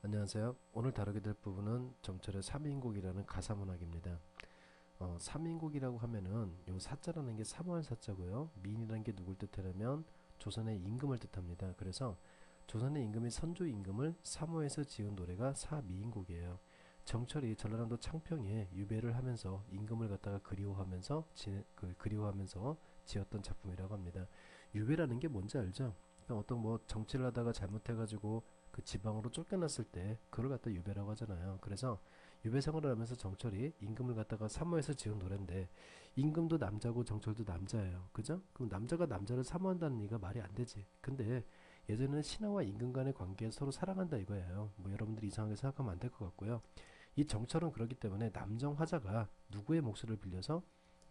안녕하세요. 오늘 다루게 될 부분은 정철의 3인국이라는 가사문학입니다. 3인국이라고 하면은 요 사자라는 게 사모할 사자고요. 민이라는 게 누굴 뜻하냐면 조선의 임금을 뜻합니다. 그래서 조선의 임금이 선조 임금을 사모해서 지은 노래가 사미인국이에요. 정철이 전라남도 창평에 유배를 하면서 임금을 갖다가 그리워하면서 지었던 작품이라고 합니다. 유배라는 게 뭔지 알죠? 그러니까 어떤 뭐 정치를 하다가 잘못해가지고 그 지방으로 쫓겨났을 때 그걸 갖다 유배라고 하잖아요. 그래서 유배 생활을 하면서 정철이 임금을 갖다가 사모해서 지은 노래인데, 임금도 남자고 정철도 남자예요. 그죠? 그럼 남자가 남자를 사모한다는 얘기가 말이 안 되지. 근데 예전에는 신하와 임금 간의 관계에 서로 사랑한다 이거예요. 뭐 여러분들이 이상하게 생각하면 안 될 것 같고요. 이 정철은 그렇기 때문에 남정 화자가 누구의 목소리를 빌려서,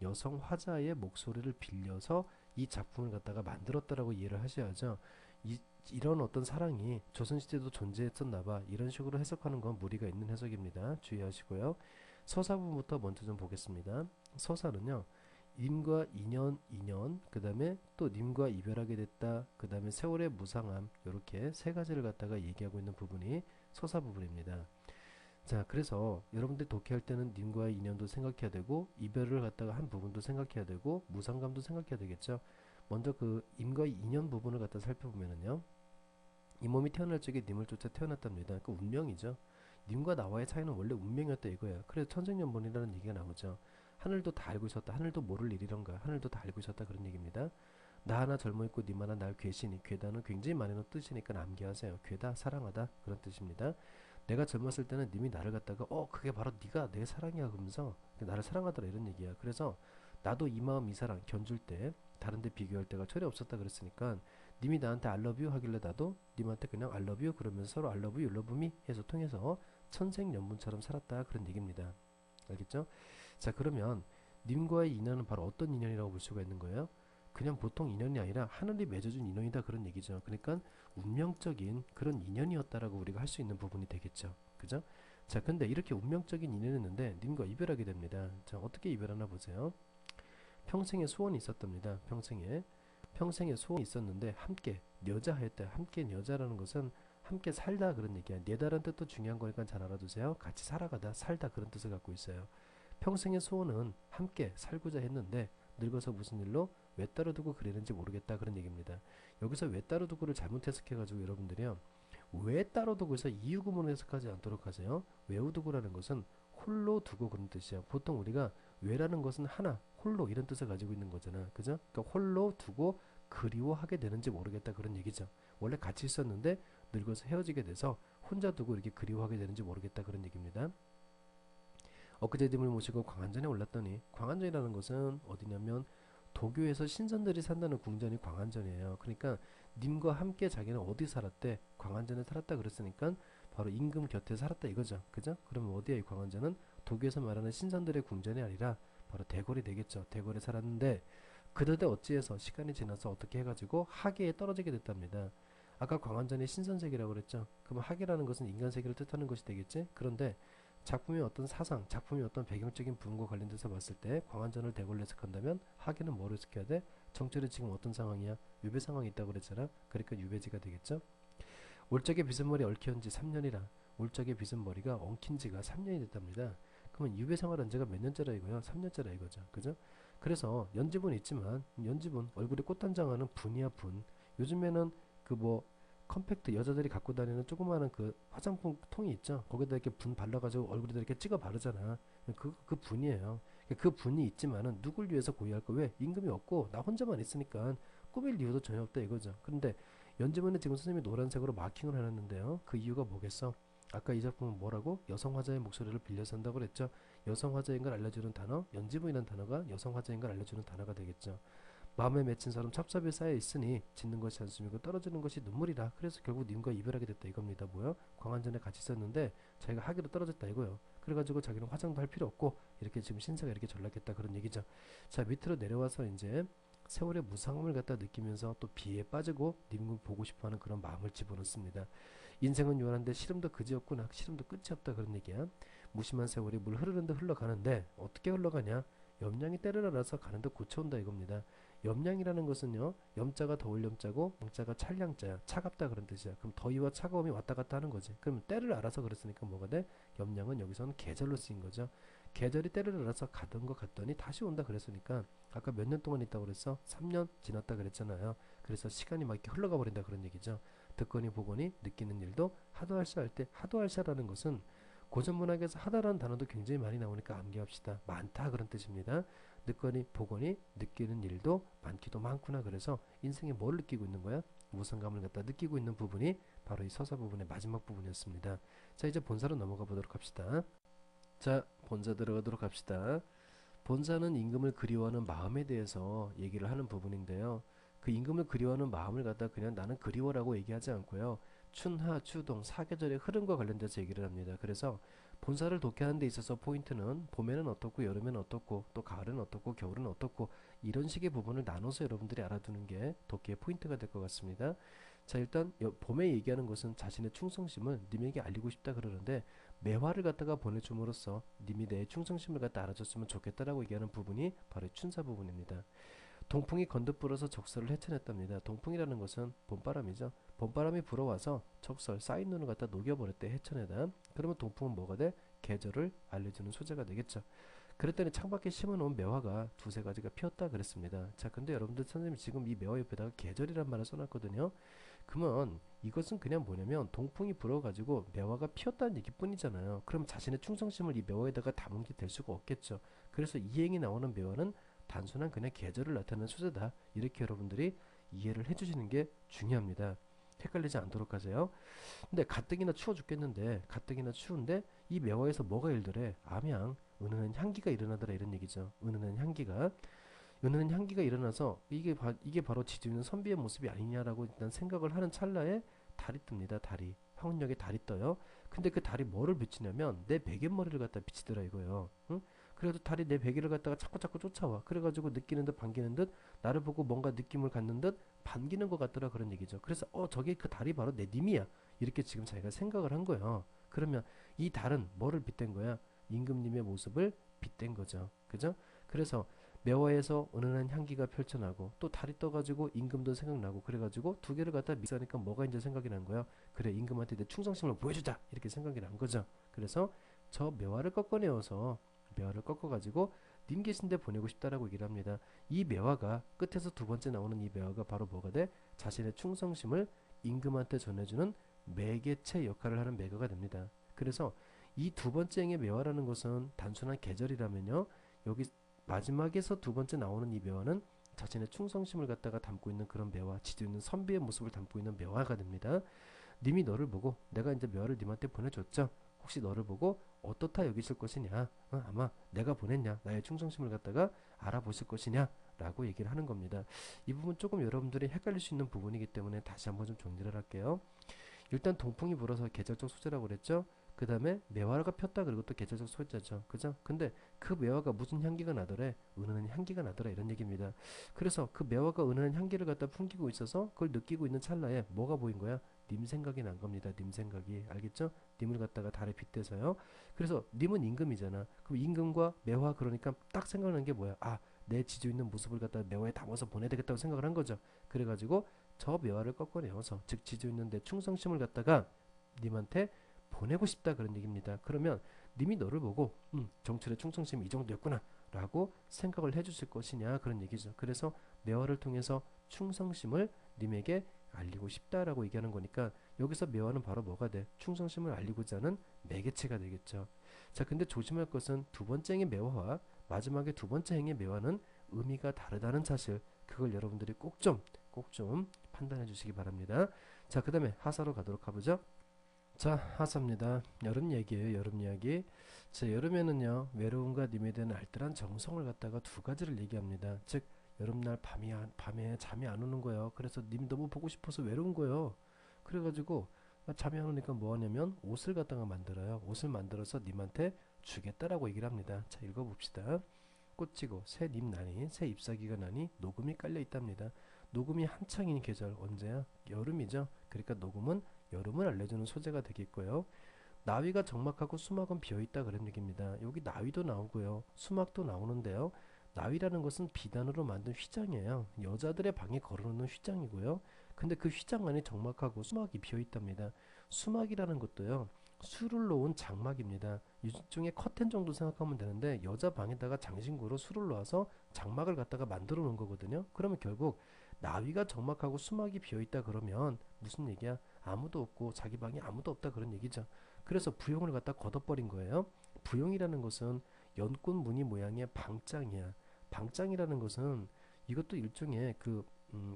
여성 화자의 목소리를 빌려서 이 작품을 갖다가 만들었다라고 이해를 하셔야죠. 이, 이런 어떤 사랑이 조선시대도 존재했었나봐, 이런 식으로 해석하는 건 무리가 있는 해석입니다. 주의하시고요. 서사 부분부터 먼저 좀 보겠습니다. 서사는요, 님과 인연, 그 다음에 또 님과 이별하게 됐다, 그 다음에 세월의 무상함, 이렇게 세 가지를 갖다가 얘기하고 있는 부분이 서사 부분입니다. 자, 그래서 여러분들이 독해할 때는 님과의 인연도 생각해야 되고, 이별을 갖다가 한 부분도 생각해야 되고, 무상감도 생각해야 되겠죠. 먼저 그 임과의 인연 부분을 갖다 살펴보면은요, 이 몸이 태어날 적에 님을 쫓아 태어났답니다. 그 운명이죠. 님과 나와의 차이는 원래 운명이었다 이거예요. 그래서 천생연분이라는 얘기가 나오죠. 하늘도 다 알고 있었다. 하늘도 모를 일이런가. 하늘도 다 알고 있었다, 그런 얘기입니다. 나 하나 젊어 있고 님 하나 날 괴시니, 괴다는 굉장히 많이 놓은 뜻이니까 암기하세요. 괴다, 사랑하다, 그런 뜻입니다. 내가 젊었을 때는 님이 나를 갖다가 그게 바로 네가 내 사랑이야 그러면서 나를 사랑하더라, 이런 얘기야. 그래서 나도 이 마음 이 사랑 견줄 때 다른 데 비교할 때가 전혀 없었다 그랬으니까, 님이 나한테 I love you 하길래 나도 님한테 그냥 I love you 그러면서 서로 I love you, you love me 해서 통해서 천생연분처럼 살았다, 그런 얘기입니다. 알겠죠? 자, 그러면 님과의 인연은 바로 어떤 인연이라고 볼 수가 있는 거예요? 그냥 보통 인연이 아니라 하늘이 맺어준 인연이다, 그런 얘기죠. 그러니까 운명적인 그런 인연이었다라고 우리가 할 수 있는 부분이 되겠죠. 그죠? 자, 근데 이렇게 운명적인 인연이었는데 님과 이별하게 됩니다. 자, 어떻게 이별하나 보세요. 평생의 소원이 있었답니다. 평생의 소원이 있었는데 함께 여자하였다. 함께 여자라는 것은 함께 살다, 그런 얘기야. 내다라는 뜻도 중요한 거니까 잘 알아두세요. 같이 살아가다, 살다, 그런 뜻을 갖고 있어요. 평생의 소원은 함께 살고자 했는데 늙어서 무슨 일로 왜 따로 두고 그랬는지 모르겠다, 그런 얘기입니다. 여기서 왜 따로 두고를 잘못 해석해가지고 여러분들이요, 왜 따로 두고에서 이유 구문을 해석하지 않도록 하세요. 외우 두고라는 것은 홀로 두고, 그런 뜻이야. 보통 우리가 외라는 것은 하나, 홀로, 이런 뜻을 가지고 있는 거잖아. 그죠? 그러니까 홀로 두고 그리워하게 되는지 모르겠다, 그런 얘기죠. 원래 같이 있었는데 늙어서 헤어지게 돼서 혼자 두고 이렇게 그리워하게 되는지 모르겠다, 그런 얘기입니다. 엊그제 님을 모시고 광안전에 올랐더니, 광안전이라는 것은 어디냐면 도교에서 신선들이 산다는 궁전이 광안전이에요. 그러니까 님과 함께 자기는 어디 살았대? 광안전에 살았다 그랬으니까 바로 임금 곁에 살았다 이거죠. 그죠? 그러면 어디야 이 광안전은? 도교에서 말하는 신선들의 궁전이 아니라 바로 대궐이 되겠죠. 대궐에 살았는데 그러다 어찌해서 시간이 지나서 어떻게 해가지고 하계에 떨어지게 됐답니다. 아까 광안전이 신선세계라고 그랬죠. 그러면 하계라는 것은 인간세계를 뜻하는 것이 되겠지? 그런데 작품의 어떤 사상, 작품의 어떤 배경적인 부분과 관련돼서 봤을 때 광안전을 대궐로 해석한다면 하계는 뭐로 해석해야 돼? 정철이 지금 어떤 상황이야? 유배 상황이 있다고 그랬잖아. 그러니까 유배지가 되겠죠. 올적의 빗은 머리 얽힌 지 3년이라. 올적의 빗은 머리가 엉킨 지가 3년이 됐답니다. 그러면 유배 생활한 지가 몇 년째라 이거야? 3년째라 이거죠. 그죠? 그래서 연지분 있지만, 연지분 얼굴에 꽃단장하는 분이야 분. 요즘에는 그 뭐 컴팩트 여자들이 갖고 다니는 조그마한 그 화장품 통이 있죠. 거기다 이렇게 분 발라가지고 얼굴에다 이렇게 찍어 바르잖아. 그 분이에요. 그 분이 있지만은 누굴 위해서 고유할 거? 왜? 임금이 없고 나 혼자만 있으니까 꾸밀 이유도 전혀 없다 이거죠. 그런데 연지문에 지금 선생님이 노란색으로 마킹을 해놨는데요. 그 이유가 뭐겠어? 아까 이 작품은 뭐라고? 여성 화자의 목소리를 빌려서 한다고 그랬죠. 여성 화자인 걸 알려주는 단어, 연지문이라는 단어가 여성 화자인 걸 알려주는 단어가 되겠죠. 마음에 맺힌 사람 찹찹이 쌓여 있으니 짓는 것이 한숨이고 떨어지는 것이 눈물이라. 그래서 결국 님과 이별하게 됐다 이겁니다. 뭐요? 광안전에 같이 있었는데 자기가 하기로 떨어졌다 이거요. 그래가지고 자기는 화장도 할 필요 없고 이렇게 지금 신세가 이렇게 전락했다, 그런 얘기죠. 자, 밑으로 내려와서 이제 세월의 무상함을 갖다 느끼면서 또 비에 빠지고 님을 보고 싶어하는 그런 마음을 집어넣습니다. 인생은 요란한데 시름도 그지없구나. 시름도 끝이 없다, 그런 얘기야. 무심한 세월이 물 흐르는 데 흘러가는데 어떻게 흘러가냐? 염량이 때를 알아서 가는 데 고쳐온다 이겁니다. 염량이라는 것은요, 염자가 더울 염자고 양자가 찰량자야. 차갑다 그런 뜻이야. 그럼 더위와 차가움이 왔다 갔다 하는 거지. 그럼 때를 알아서 그랬으니까 뭐가 돼? 염량은 여기서는 계절로 쓰인 거죠. 계절이 때를 알아서 가던 거 갔더니 다시 온다 그랬으니까 아까 몇 년 동안 있다고 그랬어? 3년 지났다 그랬잖아요. 그래서 시간이 막 이렇게 흘러가 버린다 그런 얘기죠. 듣거니 보거니 느끼는 일도 하도할시 할 때 하도할시라는 것은 고전 문학에서 하다라는 단어도 굉장히 많이 나오니까 암기합시다. 많다 그런 뜻입니다. 듣거니 보거니 느끼는 일도 많기도 많구나. 그래서 인생에 뭘 느끼고 있는 거야? 무상감을 갖다 느끼고 있는 부분이 바로 이 서사 부분의 마지막 부분이었습니다. 자, 이제 본사로 넘어가 보도록 합시다. 자, 본사 들어가도록 합시다. 본사는 임금을 그리워하는 마음에 대해서 얘기를 하는 부분인데요. 그 임금을 그리워하는 마음을 갖다 그냥 나는 그리워라고 얘기하지 않고요. 춘하, 추동, 사계절의 흐름과 관련돼서 얘기를 합니다. 그래서 본사를 독해하는 데 있어서 포인트는 봄에는 어떻고 여름에는 어떻고 또 가을은 어떻고 겨울은 어떻고 이런 식의 부분을 나눠서 여러분들이 알아두는 게 독해의 포인트가 될 것 같습니다. 자, 일단 봄에 얘기하는 것은 자신의 충성심을 님에게 알리고 싶다 그러는데 매화를 갖다가 보내줌으로써 님이 내 충성심을 갖다 알아줬으면 좋겠다라고 얘기하는 부분이 바로 춘사 부분입니다. 동풍이 건득 불어서 적설을 헤쳐냈답니다. 동풍이라는 것은 봄바람이죠. 봄바람이 불어와서 적설 쌓인 눈을 갖다 녹여버렸대 헤쳐내다. 그러면 동풍은 뭐가 돼? 계절을 알려주는 소재가 되겠죠. 그랬더니 창밖에 심어놓은 매화가 두세 가지가 피었다 그랬습니다. 자, 근데 여러분들 선생님이 지금 이 매화 옆에다가 계절이란 말을 써놨거든요. 그러면 이것은 그냥 뭐냐면 동풍이 불어가지고 매화가 피었다는 얘기뿐이잖아요. 그럼 자신의 충성심을 이 매화에다가 담은 게 될 수가 없겠죠. 그래서 이 행이 나오는 매화는 단순한 그냥 계절을 나타내는 소재다. 이렇게 여러분들이 이해를 해주시는 게 중요합니다. 헷갈리지 않도록 하세요. 근데 가뜩이나 추워 죽겠는데 가뜩이나 추운데 이 매화에서 뭐가 일더래? 암양, 은은한 향기가 일어나더라 이런 얘기죠. 은은한 향기가 일어나서 이게 바로 지주는 선비의 모습이 아니냐라고 일단 생각을 하는 찰나에 달이 뜹니다. 달이 황혼역에 달이 떠요. 근데 그 달이 뭐를 비치냐면 내 베갯머리를 갖다 비치더라 이거예요. 응? 그래도 달이 내 베개를 갖다가 자꾸 쫓아와. 그래가지고 느끼는 듯 반기는 듯 나를 보고 뭔가 느낌을 갖는 듯 반기는 것 같더라 그런 얘기죠. 그래서 저게 그 달이 바로 내 님이야. 이렇게 지금 자기가 생각을 한 거예요. 그러면 이 달은 뭐를 빗댄 거야? 임금님의 모습을 빗댄 거죠. 그죠? 그래서 매화에서 은은한 향기가 펼쳐나고 또 달이 떠가지고 임금도 생각나고 그래가지고 두 개를 갖다 믹스하니까 뭐가 이제 생각이 난 거야? 그래 임금한테 내 충성심을 보여주자 이렇게 생각이 난 거죠. 그래서 저 매화를 꺾어가지고 님 계신데 보내고 싶다라고 얘기를 합니다. 이 매화가 끝에서 두 번째 나오는 이 매화가 바로 뭐가 돼? 자신의 충성심을 임금한테 전해주는 매개체 역할을 하는 매개가 됩니다. 그래서 이 두 번째 행의 매화라는 것은 단순한 계절이라면요. 여기 마지막에서 두 번째 나오는 이 매화는 자신의 충성심을 갖다가 담고 있는 그런 매화, 지도 있는 선비의 모습을 담고 있는 매화가 됩니다. 님이 너를 보고 내가 이제 매화를 님한테 보내줬죠. 혹시 너를 보고 어떻다 여기실 것이냐? 아마 내가 보냈냐? 나의 충성심을 갖다가 알아보실 것이냐? 라고 얘기를 하는 겁니다. 이 부분 조금 여러분들이 헷갈릴 수 있는 부분이기 때문에 다시 한번 좀 정리를 할게요. 일단 동풍이 불어서 계절적 소재라고 그랬죠. 그 다음에 매화가 폈다 그리고 또 계절적 소재죠. 그죠? 근데 그 매화가 무슨 향기가 나더래? 은은한 향기가 나더라 이런 얘기입니다. 그래서 그 매화가 은은한 향기를 갖다 풍기고 있어서 그걸 느끼고 있는 찰나에 뭐가 보인 거야? 님 생각이 난 겁니다. 님 생각이. 알겠죠? 님을 갖다가 달에 빗대서요. 그래서 님은 임금이잖아. 그럼 임금과 매화 그러니까 딱 생각나는 게 뭐야? 내 지주 있는 모습을 갖다 매화에 담아서 보내야 되겠다고 생각을 한 거죠. 그래가지고 저 매화를 꺾어내어서 즉 지주 있는 내 충성심을 갖다가 님한테 보내고 싶다 그런 얘기입니다. 그러면 님이 너를 보고 정철의 충성심이 이 정도였구나 라고 생각을 해주실 것이냐 그런 얘기죠. 그래서 매화를 통해서 충성심을 님에게 알리고 싶다라고 얘기하는 거니까 여기서 매화는 바로 뭐가 돼? 충성심을 알리고자 하는 매개체가 되겠죠. 자, 근데 조심할 것은 두 번째 행의 매화와 마지막에 두 번째 행의 매화는 의미가 다르다는 사실 그걸 여러분들이 꼭 좀 판단해 주시기 바랍니다. 자, 그 다음에 하사로 가도록 하보죠. 자, 하사입니다. 여름 얘기예요. 여름 이야기. 자, 여름에는요 외로움과 님에 대한 알뜰한 정성을 갖다가 두 가지를 얘기합니다. 즉 여름날 밤에 잠이 안 오는 거예요. 그래서 님 너무 보고 싶어서 외로운 거예요. 그래가지고 잠이 안 오니까 뭐 하냐면 옷을 갖다가 만들어요. 옷을 만들어서 님한테 주겠다라고 얘기를 합니다. 자, 읽어봅시다. 꽃지고 새 잎나니 새 잎사귀가 나니 녹음이 깔려 있답니다. 녹음이 한창인 계절 언제야? 여름이죠. 그러니까 녹음은 여름을 알려주는 소재가 되겠고요. 나위가 적막하고 수막은 비어있다 그런 얘기입니다. 여기 나위도 나오고요. 수막도 나오는데요. 나위라는 것은 비단으로 만든 휘장이에요. 여자들의 방에 걸어놓는 휘장이고요. 근데 그 휘장 안에 적막하고 수막이 비어 있답니다. 수막이라는 것도요. 수를 놓은 장막입니다. 일종의 커튼 정도 생각하면 되는데 여자 방에다가 장신구로 수를 놓아서 장막을 갖다가 만들어 놓은 거거든요. 그러면 결국 나위가 적막하고 수막이 비어 있다 그러면 무슨 얘기야? 아무도 없고 자기 방에 아무도 없다 그런 얘기죠. 그래서 부용을 갖다 걷어버린 거예요. 부용이라는 것은 연꽃 무늬 모양의 방장이야. 방장이라는 것은 이것도 일종의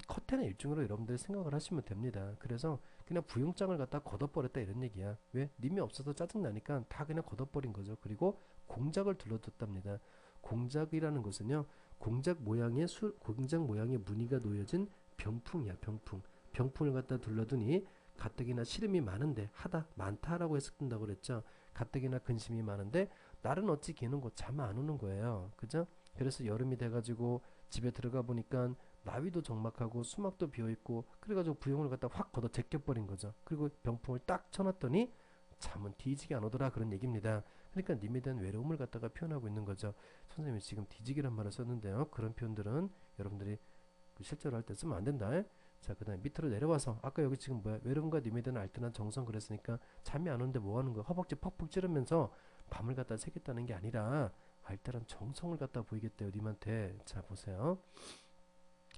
커튼의 일종으로 여러분들이 생각을 하시면 됩니다. 그래서 그냥 부용장을 갖다 걷어버렸다 이런 얘기야. 왜? 님이 없어서 짜증나니까 다 그냥 걷어버린 거죠. 그리고 공작을 둘러뒀답니다. 공작이라는 것은요. 공작 모양의 무늬가 놓여진 병풍이야. 병풍. 병풍을 갖다 둘러두니 가뜩이나 시름이 많은데 하다 많다라고 해석된다고 그랬죠. 가뜩이나 근심이 많은데 날은 어찌 개는 거 잠 안 오는 거예요. 그죠? 그래서 여름이 돼가지고 집에 들어가 보니까 나위도 적막하고 수막도 비어있고 그래가지고 부용을 갖다 확 걷어 제껴버린 거죠. 그리고 병풍을 딱 쳐놨더니 잠은 뒤지게 안 오더라 그런 얘기입니다. 그러니까 님에 대한 외로움을 갖다가 표현하고 있는 거죠. 선생님이 지금 뒤지기란 말을 썼는데요. 그런 표현들은 여러분들이 실제로 할 때 쓰면 안 된다. 자, 그 다음에 밑으로 내려와서 아까 여기 지금 뭐야? 외로움과 님에 대한 알뜰한 정성 그랬으니까 잠이 안 오는데 뭐 하는 거야? 허벅지 퍽퍽 찌르면서 밤을 갖다 새겠다는 게 아니라 알뜰한 정성을 갖다 보이겠대요. 님한테. 자, 보세요.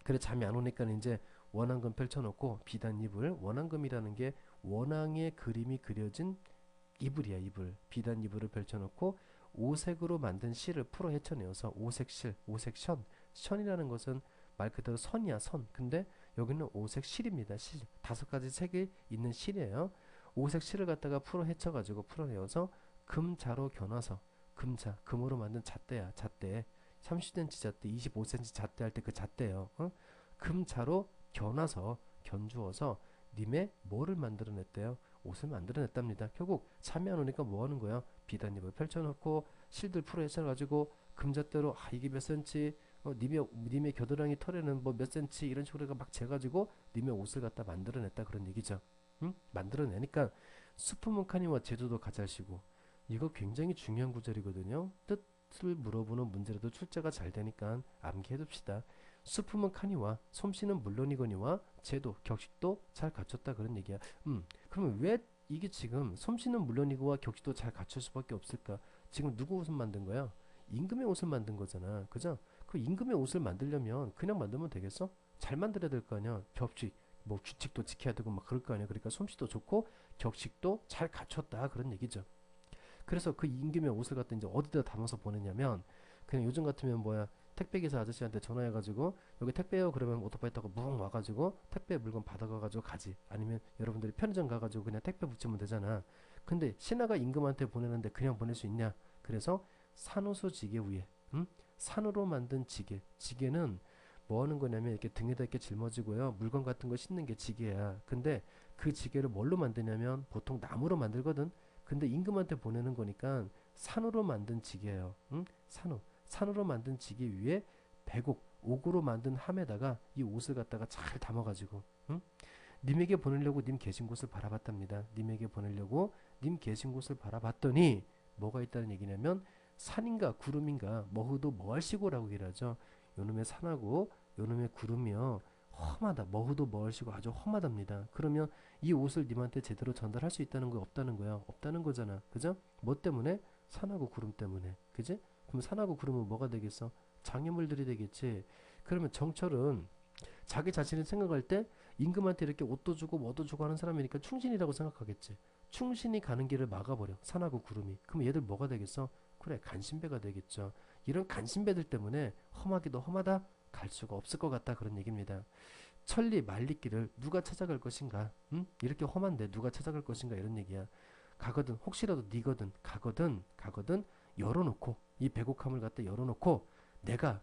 그래 잠이 안 오니까 이제 원앙금 펼쳐놓고 비단 이불 원앙금이라는 게 원앙의 그림이 그려진 이불이야 이불 비단 이불을 펼쳐놓고 오색으로 만든 실을 풀어 헤쳐내어서 오색실 오색션 션이라는 것은 말 그대로 선이야 선 근데 여기는 오색 실입니다 실 다섯 가지 색이 있는 실이에요 오색 실을 갖다가 풀어 헤쳐가지고 풀어내어서 금자로 겨눠서 금자 금으로 만든 잣대야 잣대 30cm 잣대 25cm 잣대 할 때 그 잣대요 어? 금자로 겨놔서 견주어서 님의 뭐를 만들어냈대요 옷을 만들어냈답니다. 결국 잠이 안 오니까 뭐 하는 거야? 비단잎을 펼쳐놓고 실들 풀어 헤쳐가지고 금잣대로 이게 몇 센치 님의 겨드랑이 털에는 뭐 몇 센치 이런 식으로 막 재가지고 님의 옷을 갖다 만들어냈다 그런 얘기죠. 응? 만들어내니까 수프문카니와 제주도 가잘시고 이거 굉장히 중요한 구절이거든요. 뜻을 물어보는 문제라도 출제가 잘 되니까 암기해둡시다. 수품은 카니와 솜씨는 물론이거니와 제도 격식도 잘 갖췄다 그런 얘기야. 그러면 왜 이게 지금 솜씨는 물론이고와 격식도 잘 갖출 수밖에 없을까? 지금 누구 옷을 만든 거야? 임금의 옷을 만든 거잖아. 그죠? 그 임금의 옷을 만들려면 그냥 만들면 되겠어? 잘 만들어야 될 거 아니야. 격식, 뭐 규칙도 지켜야 되고 막 그럴 거 아니야. 그러니까 솜씨도 좋고 격식도 잘 갖췄다 그런 얘기죠. 그래서 그 임금의 옷을 갖다 이제 어디다 담아서 보내냐면 그냥 요즘 같으면 뭐야 택배기사 아저씨한테 전화해가지고 여기 택배요 그러면 오토바이 타고 뭉 와가지고 택배 물건 받아가가지고 가지 아니면 여러분들이 편의점 가가지고 그냥 택배 붙이면 되잖아 근데 신하가 임금한테 보내는데 그냥 보낼 수 있냐 그래서 산호수 지게 위에 산으로 만든 지게 지게는 뭐 하는 거냐면 이렇게 등에다 이렇게 짊어지고요 물건 같은 거 싣는 게 지게야 근데 그 지게를 뭘로 만드냐면 보통 나무로 만들거든 근데 임금한테 보내는 거니까 산으로 만든 지게예요 산으로 만든 지게 위에 배곡, 옥으로 만든 함에다가 이 옷을 갖다가 잘 담아가지고 님에게 보내려고 님 계신 곳을 바라봤답니다. 님에게 보내려고 님 계신 곳을 바라봤더니 뭐가 있다는 얘기냐면 산인가 구름인가 머흐도 머할시고라고 얘기를 하죠. 요놈의 산하고 요놈의 구름이요. 험하다. 머흐도 머할시고 아주 험하답니다. 그러면 이 옷을 님한테 제대로 전달할 수 있다는 거 없다는 거야. 없다는 거잖아. 그죠? 뭐 때문에? 산하고 구름 때문에. 그지? 그럼 산하고 구름은 뭐가 되겠어? 장애물들이 되겠지. 그러면 정철은 자기 자신을 생각할 때 임금한테 이렇게 옷도 주고 뭐도 주고 하는 사람이니까 충신이라고 생각하겠지. 충신이 가는 길을 막아버려. 산하고 구름이. 그럼 얘들 뭐가 되겠어? 그래 간신배가 되겠죠. 이런 간신배들 때문에 험하기도 험하다. 갈 수가 없을 것 같다. 그런 얘기입니다. 천리 말리길을 누가 찾아갈 것인가? 이렇게 험한데 누가 찾아갈 것인가? 이런 얘기야. 가거든 혹시라도 니거든 가거든 열어놓고 이 배곡함을 갖다 열어놓고 내가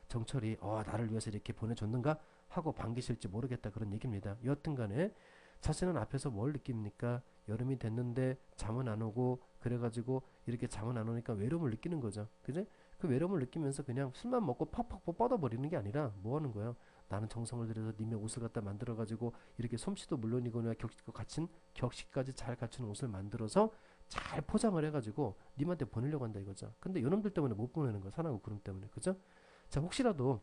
정철이 나를 위해서 이렇게 보내줬는가 하고 반기실지 모르겠다 그런 얘기입니다. 여튼간에 자신은 앞에서 뭘 느낍니까? 여름이 됐는데 잠은 안 오고 그래가지고 이렇게 잠은 안 오니까 외로움을 느끼는 거죠. 그지? 그 외로움을 느끼면서 그냥 술만 먹고 팍팍 뻗어버리는 게 아니라 뭐 하는 거예요? 나는 정성을 들여서 님의 옷을 갖다 만들어가지고 이렇게 솜씨도 물론이거나 격식도 갖춘 격식까지 잘 갖춘 옷을 만들어서 잘 포장을 해가지고 님한테 보내려고 한다 이거죠. 근데 요놈들 때문에 못 보내는 거야. 산하고 구름 때문에. 그죠? 자, 혹시라도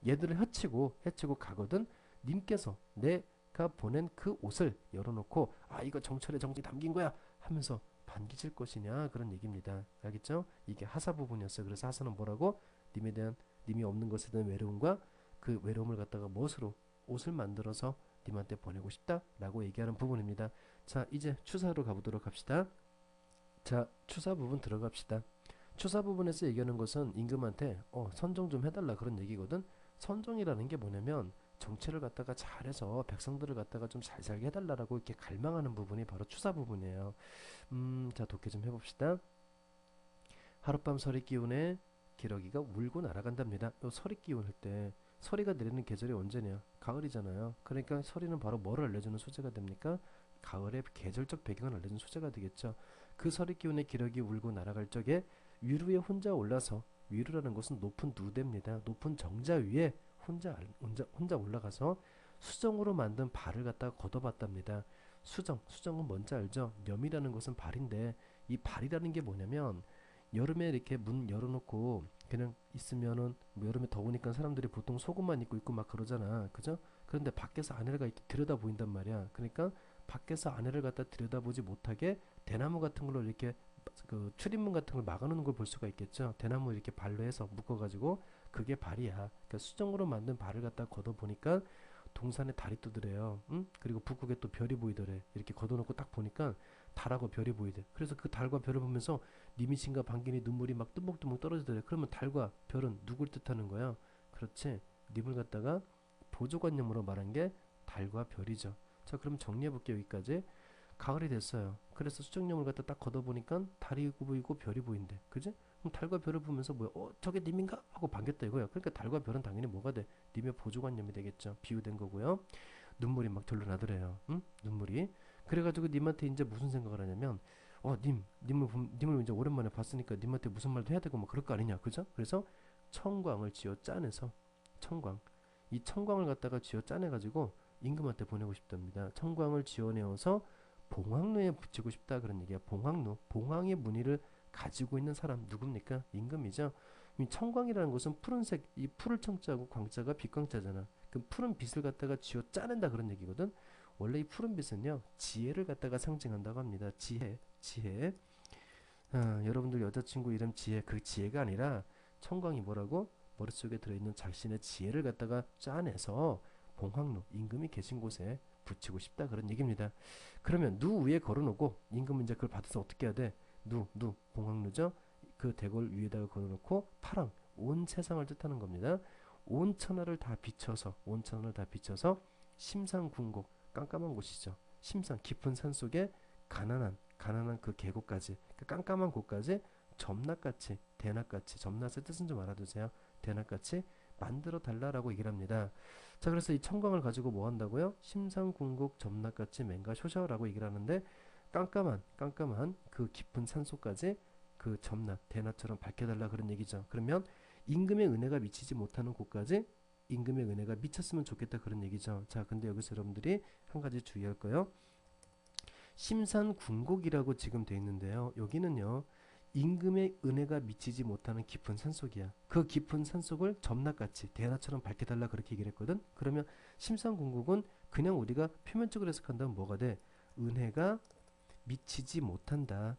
얘들을 해치고 가거든 님께서 내가 보낸 그 옷을 열어놓고 아 이거 정철의 정직이 담긴 거야 하면서 반기실 것이냐 그런 얘기입니다. 알겠죠? 이게 하사 부분이었어요. 그래서 하사는 뭐라고? 님에 대한 님이 없는 것에 대한 외로움과 그 외로움을 갖다가 무엇으로 옷을 만들어서 님한테 보내고 싶다라고 얘기하는 부분입니다. 자, 이제 추사로 가보도록 합시다. 자, 추사 부분 들어갑시다. 추사 부분에서 얘기하는 것은 임금한테 선정 좀 해달라 그런 얘기거든. 선정이라는 게 뭐냐면 정치를 갖다가 잘해서 백성들을 갖다가 좀 잘 살게 해달라라고 이렇게 갈망하는 부분이 바로 추사 부분이에요. 자, 독해 좀 해봅시다. 하룻밤 서리 기운에 기러기가 울고 날아간답니다. 요 서리 기운 할 때 서리가 내리는 계절이 언제냐? 가을이잖아요. 그러니까 서리는 바로 뭐를 알려주는 소재가 됩니까? 가을의 계절적 배경을 알려주는 소재가 되겠죠. 그 서리 기운에 기러기 울고 날아갈 적에 위루에 혼자 올라서 위루라는 것은 높은 누대입니다. 높은 정자 위에 혼자 올라가서 수정으로 만든 발을 갖다가 걷어봤답니다. 수정은 뭔지 알죠? 염이라는 것은 발인데 이 발이라는 게 뭐냐면 여름에 이렇게 문 열어놓고 그냥 있으면은 뭐 여름에 더우니까 사람들이 보통 속옷만 입고 있고 막 그러잖아. 그죠? 그런데 밖에서 아내가 이렇게 들여다 보인단 말이야. 그러니까 밖에서 아내를 갖다 들여다보지 못하게 대나무 같은 걸로 이렇게 그 출입문 같은 걸 막아놓는 걸 볼 수가 있겠죠. 대나무 이렇게 발로 해서 묶어가지고 그게 발이야. 그러니까 수정으로 만든 발을 갖다 걷어 보니까 동산에 달이 뜨더래요. 응? 그리고 북극에 또 별이 보이더래. 이렇게 걷어놓고 딱 보니까 달하고 별이 보이대. 그래서 그 달과 별을 보면서 니미신과 반긴이 눈물이 막 뚜벅뚜벅 떨어지더래. 그러면 달과 별은 누굴 뜻하는 거야? 그렇지. 님을 갖다가 보조관념으로 말한 게 달과 별이죠. 자, 그럼 정리해 볼게요. 여기까지. 가을이 됐어요. 그래서 수정염을 갖다 딱 걷어보니까 달이 보이고 별이 보인대. 그지? 그럼 달과 별을 보면서 뭐야? 저게 님인가? 하고 반겼다 이거야. 그러니까 달과 별은 당연히 뭐가 돼? 님의 보조관념이 되겠죠. 비유된 거고요. 눈물이 막 절로 나더래요. 응? 눈물이. 그래가지고 님한테 이제 무슨 생각을 하냐면, 님을 이제 오랜만에 봤으니까 님한테 무슨 말도 해야 되고 뭐 그럴 거 아니냐, 그죠? 그래서 청광을 쥐어 짜내서 청광, 이 청광을 갖다가 쥐어 짜내가지고 임금한테 보내고 싶답니다. 청광을 지어내어서 봉황루에 붙이고 싶다 그런 얘기야. 봉황루, 봉황의 무늬를 가지고 있는 사람 누굽니까? 임금이죠. 이 청광이라는 것은 푸른색, 이 푸를 청자고 광자가 빛광자잖아. 그 푸른 빛을 갖다가 쥐어 짜낸다 그런 얘기거든. 원래 이 푸른 빛은요 지혜를 갖다가 상징한다고 합니다. 지혜. 여러분들 여자친구 이름 지혜, 그 지혜가 아니라 청광이 뭐라고? 머릿속에 들어있는 자신의 지혜를 갖다가 짜내서 봉황루, 임금이 계신 곳에 붙이고 싶다 그런 얘기입니다. 그러면 누 위에 걸어놓고 임금은 이제 그걸 받아서 어떻게 해야 돼? 봉황루죠. 그 대궐 위에다가 걸어놓고 파랑, 온 세상을 뜻하는 겁니다. 온 천하를 다 비춰서 심상궁곡, 깜깜한 곳이죠. 심상, 깊은 산 속에 가난한 그 계곡까지, 그 깜깜한 곳까지 점낙같이, 대낮같이, 점낫의 뜻은 좀 알아두세요. 대낮같이 만들어 달라라고 얘기를 합니다. 자, 그래서 이 청광을 가지고 뭐 한다고요? 심상궁곡 점낙같이 맹가쇼셔라고 얘기를 하는데 깜깜한 그 깊은 산속까지 그 점낮, 대낮처럼 밝혀달라 그런 얘기죠. 그러면 임금의 은혜가 미치지 못하는 곳까지 임금의 은혜가 미쳤으면 좋겠다 그런 얘기죠. 자, 근데 여기서 여러분들이 한 가지 주의할 거요. 심산궁곡이라고 지금 돼 있는데요. 여기는요. 임금의 은혜가 미치지 못하는 깊은 산속이야. 그 깊은 산속을 점낙같이 대낮처럼 밝혀달라 그렇게 얘기를 했거든. 그러면 심산궁곡은 그냥 우리가 표면적으로 해석한다면 뭐가 돼? 은혜가 미치지 못한다.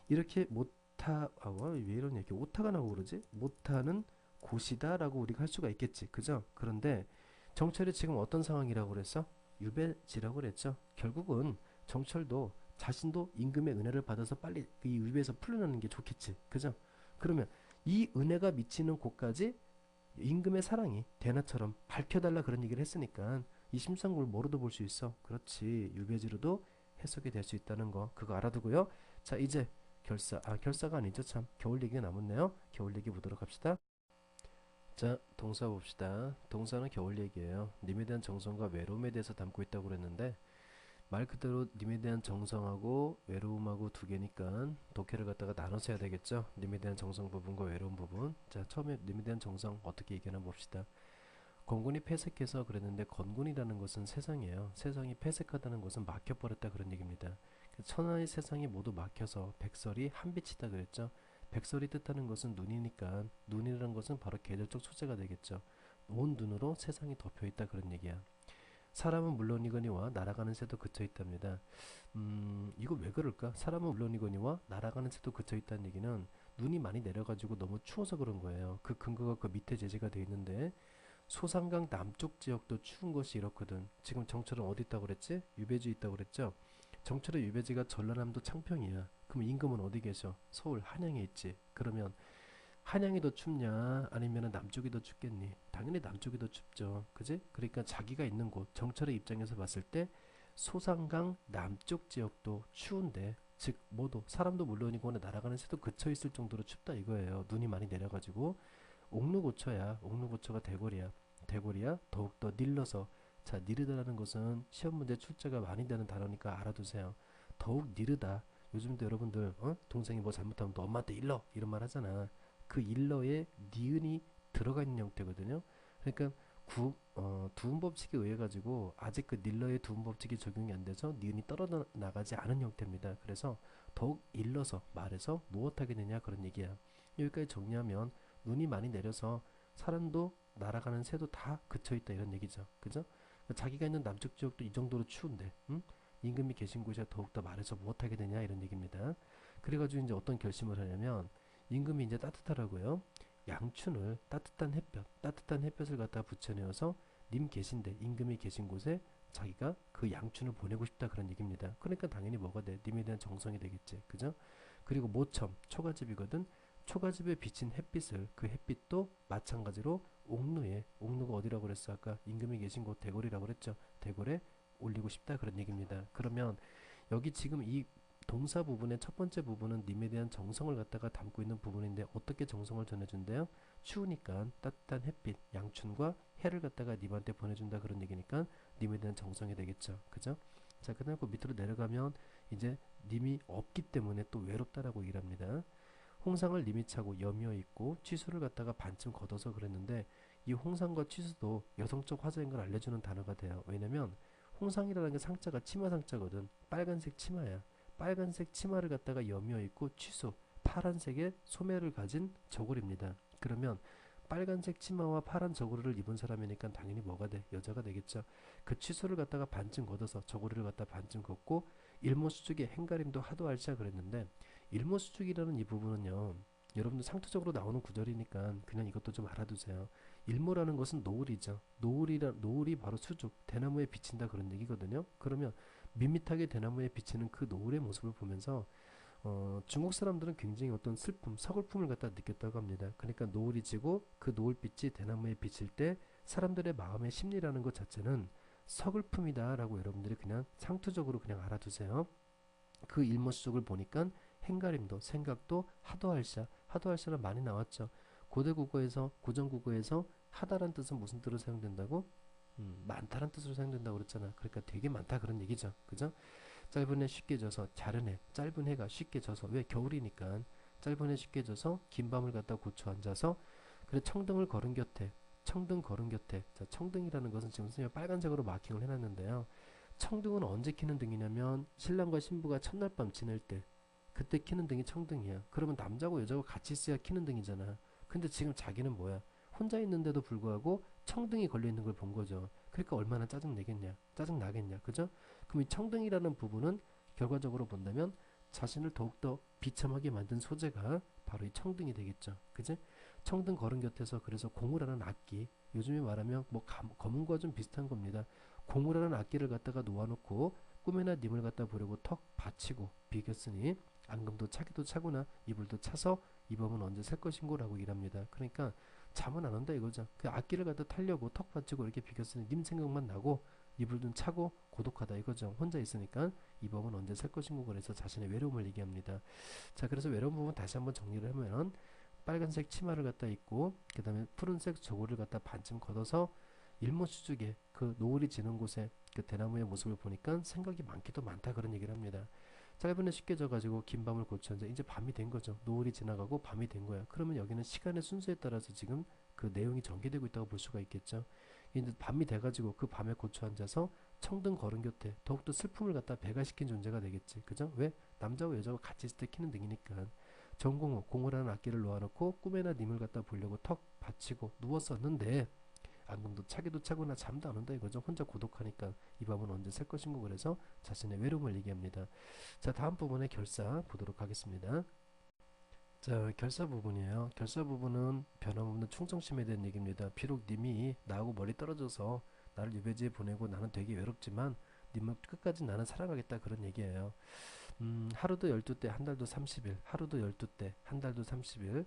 이렇게 왜 이러냐 이렇게 오타가 나고 그러지? 못하는 곳이다 라고 우리가 할 수가 있겠지. 그죠? 그런데 정철이 지금 어떤 상황이라고 그랬어? 유배지라고 그랬죠. 결국은 정철도 자신도 임금의 은혜를 받아서 빨리 이 유배에서 풀려나는 게 좋겠지. 그죠? 그러면 이 은혜가 미치는 곳까지 임금의 사랑이 대낮처럼 밝혀달라 그런 얘기를 했으니까 이 심상국을 뭐로도 볼 수 있어? 그렇지. 유배지로도 해석이 될 수 있다는 거 그거 알아두고요. 자, 이제 결사가 아니죠. 참 겨울 얘기가 남았네요. 겨울 얘기 보도록 합시다. 자, 동사 봅시다. 동사는 겨울 얘기예요. 님에 대한 정성과 외로움에 대해서 담고 있다고 그랬는데 말 그대로 님에 대한 정성하고 외로움하고 두 개니까 독해를 갖다가 나눠서 해야 되겠죠. 님에 대한 정성 부분과 외로움 부분. 자, 처음에 님에 대한 정성 어떻게 얘기하나 봅시다. 건군이 폐색해서 그랬는데 건군이라는 것은 세상이에요. 세상이 폐색하다는 것은 막혀버렸다 그런 얘기입니다. 천하의 세상이 모두 막혀서 백설이 한빛이다 그랬죠. 백설이 뜻하는 것은 눈이니까 눈이라는 것은 바로 계절적 소재가 되겠죠. 온 눈으로 세상이 덮여 있다 그런 얘기야. 사람은 물론이거니와 날아가는 새도 그쳐 있답니다. 이거 왜 그럴까? 사람은 물론이거니와 날아가는 새도 그쳐 있다는 얘기는 눈이 많이 내려가지고 너무 추워서 그런 거예요. 그 근거가 그 밑에 제시가 돼 있는데 소산강 남쪽 지역도 추운 것이 이렇거든. 지금 정철은 어디 있다고 그랬지? 유배지 있다고 그랬죠? 정철의 유배지가 전라남도 창평이야. 그럼 임금은 어디 계셔? 서울 한양에 있지. 그러면 한양이 더 춥냐? 아니면 남쪽이 더 춥겠니? 당연히 남쪽이 더 춥죠. 그지? 그러니까 자기가 있는 곳, 정철의 입장에서 봤을 때 소산강 남쪽 지역도 추운데 즉 뭐도 사람도 물론이고 날아가는 새도 그쳐 있을 정도로 춥다 이거예요. 눈이 많이 내려가지고 옥루고초야. 옥루고초가 대궐이야. 대궐이야. 더욱더 닐러서. 자, 니르다라는 것은 시험 문제 출제가 많이 되는 단어니까 알아두세요. 더욱 니르다. 요즘도 여러분들 동생이 뭐 잘못하면 너 엄마한테 일러 이런 말 하잖아. 그 일러에 니은이 들어가 있는 형태거든요. 그러니까 두음 법칙에 의해 가지고 아직 그 닐러의 두음 법칙이 적용이 안 돼서 니은이 떨어져 나가지 않은 형태입니다. 그래서 더욱 일러서 말해서 무엇하겠느냐 그런 얘기야. 여기까지 정리하면 눈이 많이 내려서 사람도 날아가는 새도 다 그쳐있다 이런 얘기죠. 그죠? 자기가 있는 남쪽 지역도 이 정도로 추운데 임금이 계신 곳에 더욱더 말해서 무엇하게 되냐 이런 얘기입니다. 그래가지고 이제 어떤 결심을 하냐면 임금이 이제 따뜻하라고요. 양춘을 따뜻한 햇볕을 갖다 붙여내어서 님 계신데 임금이 계신 곳에 자기가 그 양춘을 보내고 싶다 그런 얘기입니다. 그러니까 당연히 뭐가 돼? 님에 대한 정성이 되겠지. 그죠? 그리고 모첨, 초가집이거든. 초가집에 비친 햇빛을 그 햇빛도 마찬가지로 옥루가 어디라고 그랬어? 아까 임금이 계신 곳 대궐이라고 그랬죠. 대궐에 올리고 싶다 그런 얘기입니다. 그러면 여기 지금 이 동사 부분의 첫 번째 부분은 님에 대한 정성을 갖다가 담고 있는 부분인데 어떻게 정성을 전해준대요? 추우니까 따뜻한 햇빛, 양춘과 해를 갖다가 님한테 보내준다 그런 얘기니까 님에 대한 정성이 되겠죠. 그죠? 자, 그 다음에 그 밑으로 내려가면 이제 님이 없기 때문에 또 외롭다라고 얘기를 합니다. 홍상을 님이 차고 여미어 있고 취수를 갖다가 반쯤 걷어서 그랬는데 이 홍상과 취수도 여성적 화자인 걸 알려주는 단어가 돼요. 왜냐면 홍상이라는 게 상자가 치마 상자거든. 빨간색 치마야. 빨간색 치마를 갖다가 여미어 있고 취수 파란색의 소매를 가진 저고리입니다. 그러면 빨간색 치마와 파란 저고리를 입은 사람이니까 당연히 뭐가 돼? 여자가 되겠죠. 그 취수를 갖다가 반쯤 걷어서 저고리를 갖다 반쯤 걷고 일모수죽에 행가림도 하도 알자 그랬는데 일모수죽이라는 이 부분은요. 여러분들 상투적으로 나오는 구절이니까 그냥 이것도 좀 알아두세요. 일모라는 것은 노을이죠. 노을이 바로 수죽, 대나무에 비친다 그런 얘기거든요. 그러면 밋밋하게 대나무에 비치는 그 노을의 모습을 보면서 중국 사람들은 굉장히 어떤 슬픔, 서글픔을 갖다 느꼈다고 합니다. 그러니까 노을이 지고 그 노을빛이 대나무에 비칠 때 사람들의 마음의 심리라는 것 자체는 서글픔이다라고 여러분들이 그냥 상투적으로 그냥 알아두세요. 그 일모수족을 보니까 행가림도 생각도 하도할샤는 많이 나왔죠. 고대 국어에서 고전 국어에서 하다란 뜻은 무슨 뜻으로 사용된다고? 많다란 뜻으로 사용된다고 그랬잖아. 그러니까 되게 많다 그런 얘기죠. 그죠? 짧은 해 쉽게 져서 자른 해 짧은 해가 쉽게 져서 왜 겨울이니까 짧은 해 쉽게 져서 긴 밤을 갖다 고쳐 앉아서 그래 청등 걸은 곁에 자 청등이라는 것은 지금 선생님이 빨간색으로 마킹을 해놨는데요. 청등은 언제 켜는 등이냐면 신랑과 신부가 첫날 밤 지낼 때 그때 켜는 등이 청등이야. 그러면 남자고 여자고 같이 있어야 켜는 등이잖아. 근데 지금 자기는 뭐야? 혼자 있는데도 불구하고 청등이 걸려 있는 걸 본 거죠. 그러니까 얼마나 짜증 내겠냐? 짜증 나겠냐? 그죠? 그럼 이 청등이라는 부분은 결과적으로 본다면 자신을 더욱더 비참하게 만든 소재가 바로 이 청등이 되겠죠. 그지? 청등 걸은 곁에서 그래서 공우라는 악기 요즘에 말하면 뭐 검은과 좀 비슷한 겁니다. 공우라는 악기를 갖다가 놓아놓고 꿈에나 님을 갖다 보려고 턱 받치고 비겼으니 앙금도 차기도 차구나 이불도 차서 이 범은 언제 셀 것인고라고 일합니다. 그러니까 잠은 안 온다 이거죠. 그 악기를 갖다 타려고 턱 받치고 이렇게 비겼으니 님 생각만 나고 이불도 차고 고독하다 이거죠. 혼자 있으니까 이 범은 언제 셀 것인고 그래서 자신의 외로움을 얘기합니다. 자 그래서 외로운 부분 다시 한번 정리를 하면 빨간색 치마를 갖다 입고 그 다음에 푸른색 저고리를 갖다 반쯤 걷어서 일모수죽에 그 노을이 지는 곳에 그 대나무의 모습을 보니까 생각이 많기도 많다 그런 얘기를 합니다. 짧은 해 쉽게 져가지고 긴 밤을 고쳤는데 이제 밤이 된 거죠. 노을이 지나가고 밤이 된 거야. 그러면 여기는 시간의 순서에 따라서 지금 그 내용이 전개되고 있다고 볼 수가 있겠죠. 이제 밤이 돼가지고 그 밤에 고쳐 앉아서 청등 걸은 곁에 더욱더 슬픔을 갖다 배가시킨 존재가 되겠지. 그죠? 왜? 남자와 여자가 같이 있을 때 키는 등이니까. 공허라는 악기를 놓아놓고 꿈에나 님을 갖다 보려고 턱 받치고 누웠었는데 안경도 차기도 차거나 잠도 안 온다 이거죠. 혼자 고독하니까 이 밤은 언제 셀 것인고 그래서 자신의 외로움을 얘기합니다. 자, 다음 부분의 결사 보도록 하겠습니다. 자, 결사 부분이에요. 결사 부분은 변함없는 충성심에 대한 얘기입니다. 비록 님이 나하고 멀리 떨어져서 나를 유배지에 보내고 나는 되게 외롭지만 님은 끝까지 나는 사랑하겠다 그런 얘기예요. 하루도 12때, 한 달도 30일, 하루도 12때, 한 달도 30일.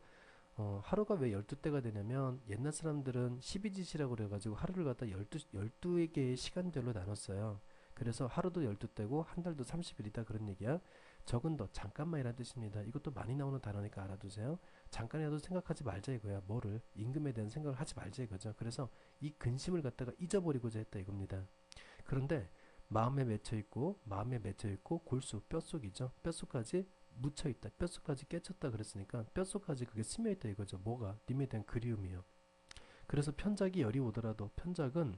하루가 왜 12대가 되냐면 옛날 사람들은 12지시라고 그래가지고 하루를 갖다 12개의 시간별로 나눴어요. 그래서 하루도 12대고 한 달도 30일이다 그런 얘기야. 적은 더 잠깐만이라는 뜻입니다. 이것도 많이 나오는 단어니까 알아두세요. 잠깐이라도 생각하지 말자 이거야. 뭐를? 임금에 대한 생각을 하지 말자 이거죠. 그래서 이 근심을 갖다가 잊어버리고자 했다 이겁니다. 그런데 마음에 맺혀 있고 골수, 뼛속이죠. 뼛속까지 묻혀 있다. 뼛속까지 깨쳤다 그랬으니까 뼛속까지 그게 스며 있다 이거죠. 뭐가? 님에 대한 그리움이요. 그래서 편작이 열이 오더라도 편작은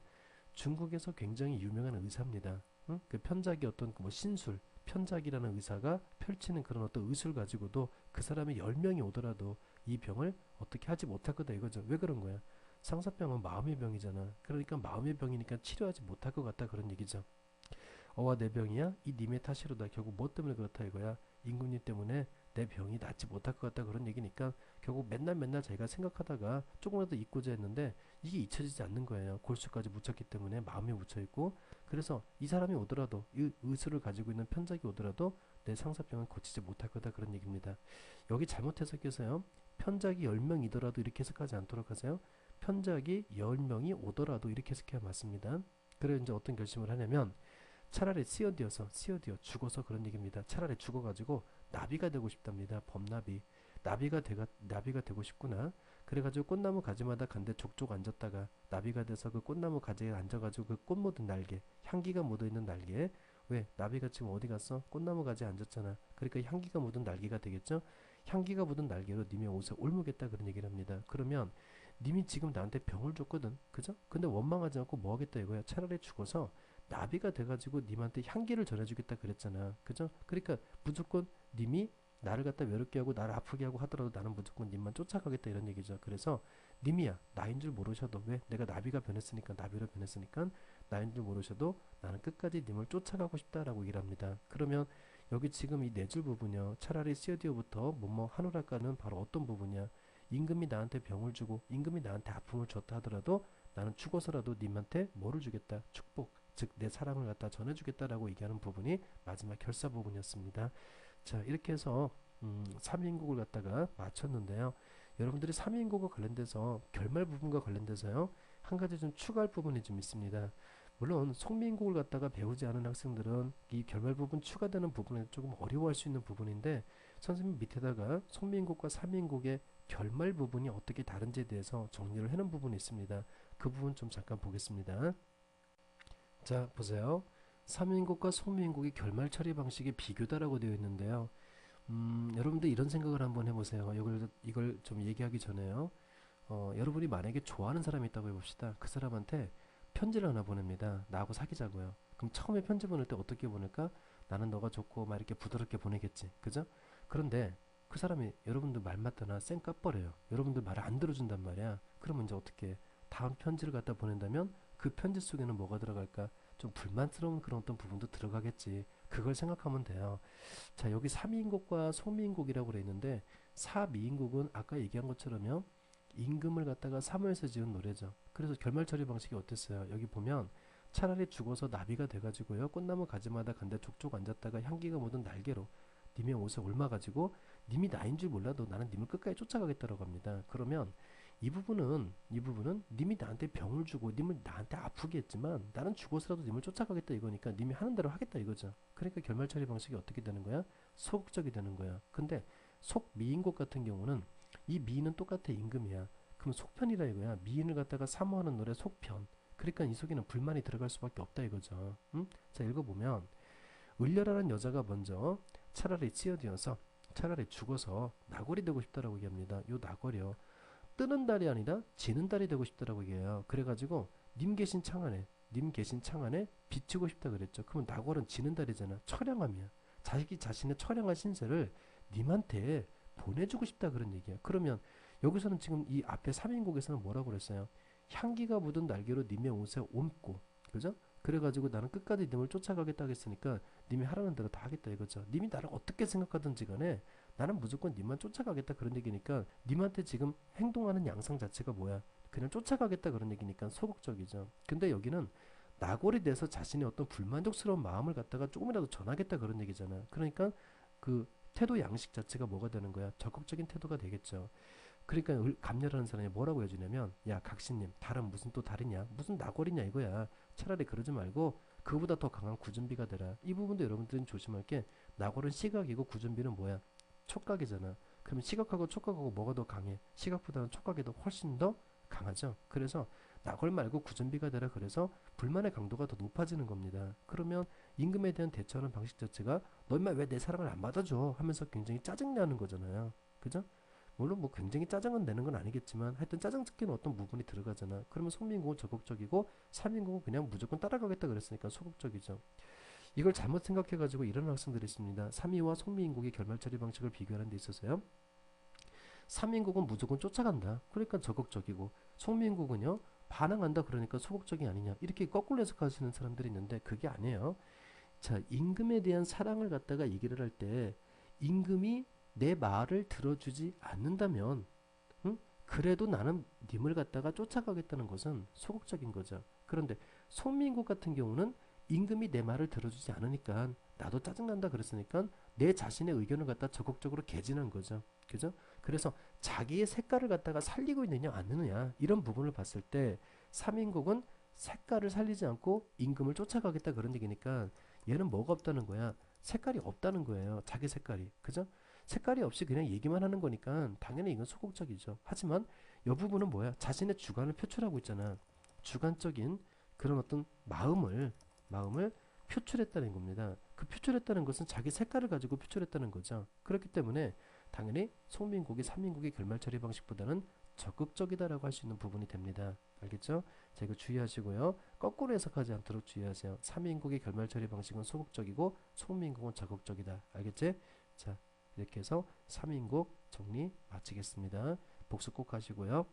중국에서 굉장히 유명한 의사입니다. 응? 그 편작이 어떤 그뭐 신술, 편작이라는 의사가 펼치는 그런 어떤 의술 가지고도 그 사람이 10명이 오더라도 이 병을 어떻게 하지 못할 거다 이거죠. 왜 그런 거야? 상사병은 마음의 병이잖아. 그러니까 마음의 병이니까 치료하지 못할 것 같다 그런 얘기죠. 어와 내 병이야? 이 님의 탓이로다. 결국 뭐 때문에 그렇다 이거야? 임금님 때문에 내 병이 낫지 못할 것 같다 그런 얘기니까 결국 맨날 자기가 생각하다가 조금이라도 잊고자 했는데 이게 잊혀지지 않는 거예요. 골수까지 묻혔기 때문에 마음에 묻혀있고 그래서 이 사람이 오더라도 이 의술을 가지고 있는 편작이 오더라도 내 상사병은 고치지 못할 거다 그런 얘기입니다. 여기 잘못 해석해서요. 편작이 10명이더라도 이렇게 해석하지 않도록 하세요. 편작이 10명이 오더라도 이렇게 해석해야 맞습니다. 그래 이제 어떤 결심을 하냐면 차라리 쓰여디어 죽어서 그런 얘기입니다. 차라리 죽어가지고 나비가 되고 싶답니다. 범나비. 나비가 되고 싶구나. 그래가지고 꽃나무 가지마다 간데 족족 앉았다가 나비가 돼서 그 꽃나무 가지에 앉아가지고 그 꽃 묻은 날개, 향기가 묻어있는 날개. 왜? 나비가 지금 어디 갔어? 꽃나무 가지에 앉았잖아. 그러니까 향기가 묻은 날개가 되겠죠? 향기가 묻은 날개로 님의 옷에 올무겠다 그런 얘기를 합니다. 그러면 님이 지금 나한테 병을 줬거든. 그죠? 근데 원망하지 않고 뭐 하겠다 이거야. 차라리 죽어서 나비가 돼가지고 님한테 향기를 전해주겠다 그랬잖아. 그죠? 그러니까 무조건 님이 나를 갖다 외롭게 하고 나를 아프게 하고 하더라도 나는 무조건 님만 쫓아가겠다 이런 얘기죠. 그래서 님이야 나인 줄 모르셔도 왜 내가 나비가 변했으니까 나비로 변했으니까 나인 줄 모르셔도 나는 끝까지 님을 쫓아가고 싶다라고 얘기를 합니다. 그러면 여기 지금 이 네 줄 부분이요. 차라리 시어디어부터 뭐뭐 하노랄까는 바로 어떤 부분이야? 임금이 나한테 병을 주고 임금이 나한테 아픔을 줬다 하더라도 나는 죽어서라도 님한테 뭐를 주겠다? 축복. 즉 내 사랑을 갖다 전해주겠다라고 얘기하는 부분이 마지막 결사 부분이었습니다. 자 이렇게 해서 3인국을 갖다가 마쳤는데요. 여러분들이 3인국과 관련돼서 결말 부분과 관련돼서요. 한 가지 좀 추가할 부분이 좀 있습니다. 물론 속민국을 갖다가 배우지 않은 학생들은 이 결말 부분 추가되는 부분에 조금 어려워할 수 있는 부분인데 선생님 밑에다가 속민국과 3인국의 결말 부분이 어떻게 다른지에 대해서 정리를 해놓은 부분이 있습니다. 그 부분 좀 잠깐 보겠습니다. 자 보세요. 3인국과 소민국의 결말 처리 방식의 비교다라고 되어 있는데요. 여러분들 이런 생각을 한번 해보세요. 이걸 좀 얘기하기 전에요. 여러분이 만약에 좋아하는 사람이 있다고 해봅시다. 그 사람한테 편지를 하나 보냅니다. 나하고 사귀자고요. 그럼 처음에 편지 보낼 때 어떻게 보낼까? 나는 너가 좋고 막 이렇게 부드럽게 보내겠지. 그죠? 그런데 그 사람이 여러분들 말 맞다나 쌩까버려요. 여러분들 말을 안 들어준단 말이야. 그러면 이제 어떻게 다음 편지를 갖다 보낸다면 그 편지 속에는 뭐가 들어갈까? 좀 불만스러운 그런 어떤 부분도 들어가겠지. 그걸 생각하면 돼요. 자, 여기 3인국과 소미인국이라고 그래 있는데 4미인국은 아까 얘기한 것처럼요. 임금을 갖다가 사모해서 지은 노래죠. 그래서 결말 처리 방식이 어땠어요? 여기 보면 차라리 죽어서 나비가 돼가지고요. 꽃나무 가지마다 간데 족족 앉았다가 향기가 묻은 날개로 님의 옷에 옮아가지고 님이 나인 줄 몰라도 나는 님을 끝까지 쫓아가겠다라고 합니다. 그러면 이 부분은 님이 나한테 병을 주고 님을 나한테 아프게 했지만 나는 죽어서라도 님을 쫓아가겠다 이거니까 님이 하는 대로 하겠다 이거죠. 그러니까 결말 처리 방식이 어떻게 되는 거야? 소극적이 되는 거야. 근데 속미인국 같은 경우는 이 미인은 똑같아 임금이야. 그럼 속편이라 이거야. 미인을 갖다가 사모하는 노래 속편. 그러니까 이 속에는 불만이 들어갈 수밖에 없다 이거죠. 응? 자 읽어보면 을려라는 여자가 먼저 차라리 찌어디어서 차라리 죽어서 나골이 되고 싶다라고 얘기합니다. 요 나골이요. 뜨는 달이 아니라 지는 달이 되고 싶다라고 얘기해요. 그래가지고 님 계신 창 안에 비추고 싶다 그랬죠. 그러면 나골은 지는 달이잖아. 처량함이야. 자식이 자신의 처량한 신세를 님한테 보내주고 싶다 그런 얘기야. 그러면 여기서는 지금 이 앞에 3인국에서는 뭐라고 그랬어요? 향기가 묻은 날개로 님의 옷에 옮고, 그죠? 그래가지고 나는 끝까지 님을 쫓아가겠다 했으니까 님이 하라는 대로 다 하겠다 이거죠. 님이 나를 어떻게 생각하든지 간에 나는 무조건 님만 쫓아가겠다 그런 얘기니까 님한테 지금 행동하는 양상 자체가 뭐야? 그냥 쫓아가겠다 그런 얘기니까 소극적이죠. 근데 여기는 낙월이 돼서 자신의 어떤 불만족스러운 마음을 갖다가 조금이라도 전하겠다 그런 얘기잖아. 그러니까 그 태도 양식 자체가 뭐가 되는 거야? 적극적인 태도가 되겠죠. 그러니까 감렬하는 사람이 뭐라고 해주냐면, 야 각시님 달은 무슨 또 달이냐, 무슨 낙월이냐 이거야. 차라리 그러지 말고 그보다 더 강한 구준비가 되라. 이 부분도 여러분들은 조심할 게, 낙월은 시각이고 구준비는 뭐야? 촉각이잖아. 그러면 시각하고 촉각하고 뭐가 더 강해? 시각보다는 촉각이 더 훨씬 더 강하죠. 그래서 낙월 말고 구준비가 되라. 그래서 불만의 강도가 더 높아지는 겁니다. 그러면 임금에 대한 대처하는 방식 자체가, 너 인마 왜 내 사랑을 안 받아줘 하면서 굉장히 짜증내는 거잖아요. 그죠? 물론 뭐 굉장히 짜증은 내는 건 아니겠지만 하여튼 짜증 듣기는 어떤 부분이 들어가잖아. 그러면 송민국은 적극적이고 삼민국은 그냥 무조건 따라가겠다 그랬으니까 소극적이죠. 이걸 잘못 생각해가지고 이런 학생들이 있습니다. 삼위와 송민국의 결말 처리 방식을 비교하는 데 있어서요. 삼민국은 무조건 쫓아간다. 그러니까 적극적이고, 송민국은요 반항한다. 그러니까 소극적이 아니냐. 이렇게 거꾸로 해석하시는 사람들이 있는데 그게 아니에요. 자, 임금에 대한 사랑을 갖다가 얘기를 할 때 임금이 내 말을 들어주지 않는다면, 응? 그래도 나는 님을 갖다가 쫓아가겠다는 것은 소극적인 거죠. 그런데 송민국 같은 경우는 임금이 내 말을 들어주지 않으니까 나도 짜증난다 그랬으니까 내 자신의 의견을 갖다 적극적으로 개진한 거죠. 그죠? 그래서 자기의 색깔을 갖다가 살리고 있느냐 안 느느냐 이런 부분을 봤을 때 삼인국은 색깔을 살리지 않고 임금을 쫓아가겠다 그런 얘기니까 얘는 뭐가 없다는 거야? 색깔이 없다는 거예요. 자기 색깔이. 그죠? 색깔이 없이 그냥 얘기만 하는 거니까 당연히 이건 소극적이죠. 하지만 이 부분은 뭐야? 자신의 주관을 표출하고 있잖아. 주관적인 그런 어떤 마음을 표출했다는 겁니다. 그 표출했다는 것은 자기 색깔을 가지고 표출했다는 거죠. 그렇기 때문에 당연히 송민국이 삼민국의 결말 처리 방식보다는 적극적이다라고 할 수 있는 부분이 됩니다. 알겠죠? 자, 이거 주의하시고요. 거꾸로 해석하지 않도록 주의하세요. 삼민국의 결말 처리 방식은 소극적이고 송민국은 적극적이다. 알겠지? 자, 이렇게 해서 삼인국 정리 마치겠습니다. 복습 꼭 하시고요.